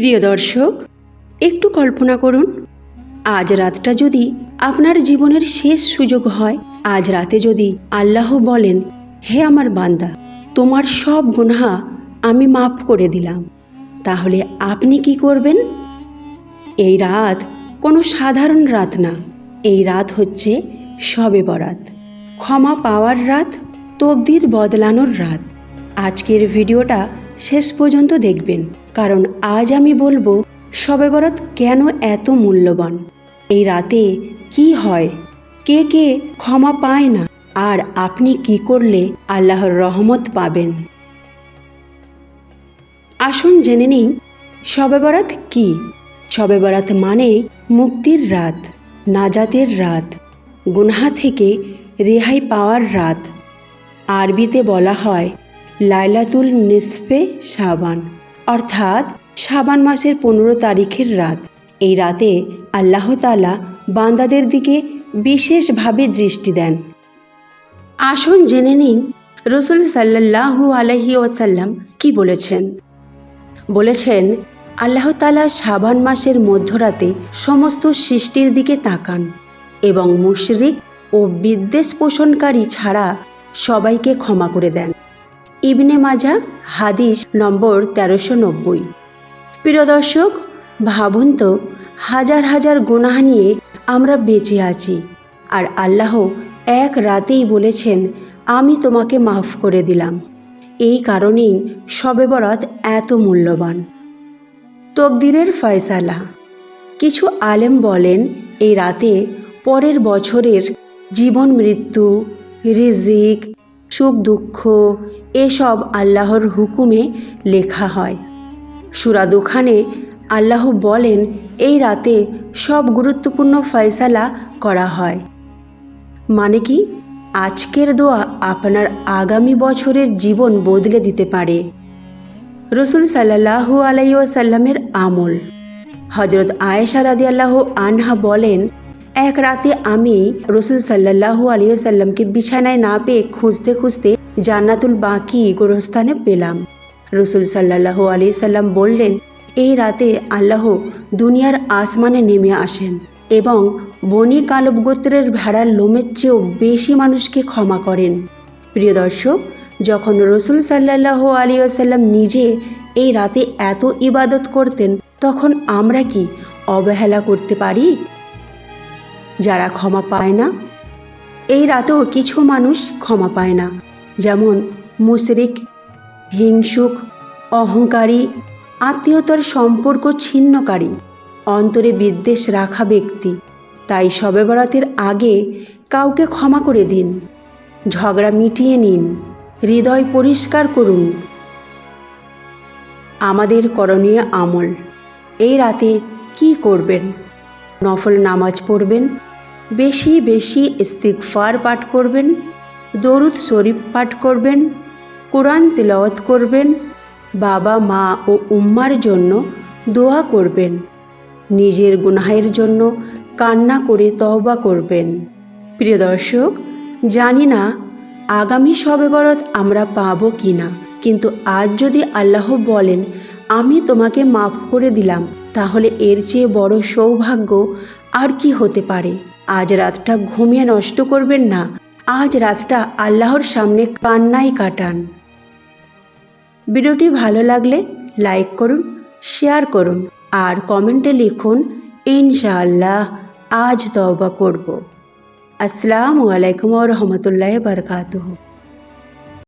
প্রিয় দর্শক, একটু কল্পনা করুন, আজ রাতটা যদি আপনার জীবনের শেষ সুযোগ হয়, আজ রাতে যদি আল্লাহ বলেন, হে আমার বান্দা, তোমার সব গুনাহ আমি মাফ করে দিলাম, তাহলে আপনি কি করবেন? এই রাত কোনো সাধারণ রাত না, এই রাত হচ্ছে শবে বরাত, ক্ষমা পাওয়ার রাত, তকদির বদলানোর রাত। আজকের ভিডিওটা শেষ পর্যন্ত দেখবেন, কারণ আজ আমি বলবো শবে বরাত কেন এত মূল্যবান, এই রাতে কি হয়, কে কে ক্ষমা পায় না, আর আপনি কি করলে আল্লাহর রহমত পাবেন। আসুন জেনে নিই শবে বরাত কি। শবে বরাত মানে মুক্তির রাত, নাজাতের রাত, গুনাহ থেকে রেহাই পাওয়ার রাত। আরবিতে বলা হয় লাইলাতুল নিসফে শাবান, অর্থাৎ শাবান মাসের 15 তারিখের রাত। এই রাতে আল্লাহ তাআলা বান্দাদের দিকে বিশেষভাবে দৃষ্টি দেন। আসুন জেনে নিন রাসূল সাল্লাল্লাহু আলাইহি ওয়াসাল্লাম কি বলেছেন। বলেছেন, আল্লাহ তাআলা শাবান মাসের মধ্যরাতে সমস্ত সৃষ্টির দিকে তাকান এবং মুশরিক ও বিদ্বেষ পোষণকারী ছাড়া সবাইকে ক্ষমা করে দেন। ইবনে মাজাহ হাদিস নম্বর 1390। প্রিয় দর্শক, ভাবুন তো, হাজার হাজার গুনাহ নিয়ে আমরা বেঁচে আছি, আর আল্লাহ এক রাতেই বলেছেন, আমি তোমাকে মাফ করে দিলাম। এই কারণেই শবে বরাত এত মূল্যবান। তকদিরের ফয়সালা। কিছু আলেম বলেন, এই রাতে পরের বছরের জীবন মৃত্যু, রিজিক, সুখ দুঃখ এসব আল্লাহর হুকুমে লেখা হয়। সূরা দুখানে আল্লাহ বলেন, এই রাতে সব গুরুত্বপূর্ণ ফয়সালা করা হয়। মানে কি, আজকের দোয়া আপনার আগামী বছরের জীবন বদলে দিতে পারে। রাসূল সাল্লাল্লাহু আলাইহি ওয়াসাল্লামের আমল। হযরত আয়েশা রাদিয়াল্লাহু আনহা বলেন, এক রাতে আমি রাসূল সাল্লাল্লাহু আলাইহি ওয়াসাল্লামকে বিছানায় না পেয়ে খুঁজতে খুঁজতে জান্নাতুল বাকি গোরস্থানে পেলাম। রাসূল সাল্লাল্লাহু আলাইহি সাল্লাম বললেন, এই রাতে আল্লাহ দুনিয়ার আসমানে নেমে আসেন এবং বনি কালব গোত্রের ভেড়ার লোমের চেয়েও বেশি মানুষকে ক্ষমা করেন। প্রিয় দর্শক, যখন রাসূল সাল্লাল্লাহু আলাইহি ওয়াসাল্লাম নিজে এই রাতে এত ইবাদত করতেন, তখন আমরা কি অবহেলা করতে পারি? যারা ক্ষমা পায় না, এই রাতেও কিছু মানুষ ক্ষমা পায় না, যেমন মুশরিক, হিংসুক, অহংকারী, আত্মীয়তার সম্পর্ক ছিন্নকারী, অন্তরে বিদ্বেষ রাখা ব্যক্তি। তাই শবে বরাতের আগে কাউকে ক্ষমা করে দিন, ঝগড়া মিটিয়ে নিন, হৃদয় পরিষ্কার করুন। আমাদের করণীয় আমল। এই রাতে কি করবেন? নফল নামাজ পড়বেন, বেশি বেশি ইস্তিগফার পাঠ করবেন, দরুদ শরীফ পাঠ করবেন, কোরআন তিলাওয়াত করবেন, বাবা মা ও উম্মার জন্য দোয়া করবেন, নিজের গুনাহের জন্য কান্না করে তওবা করবেন। প্রিয় দর্শক, জানি না আগামী শবে বরাত আমরা পাবো কি না, কিন্তু আজ যদি আল্লাহ বলেন, আমি তোমাকে মাফ করে দিলাম, তাহলে এর চেয়ে বড় সৌভাগ্য আর কি হতে পারে। আজ রাতটা ঘুমিয়ে নষ্ট করবেন না, আজ রাতটা আল্লাহর সামনে কান্নায় কাটান। ভিডিওটি ভালো লাগলে লাইক করুন, শেয়ার করুন, আর কমেন্টে লিখুন, ইনশাআল্লাহ আজ তওবা করব। আসসালামু আলাইকুম ওয়া রাহমাতুল্লাহি ওয়া বারাকাতুহু।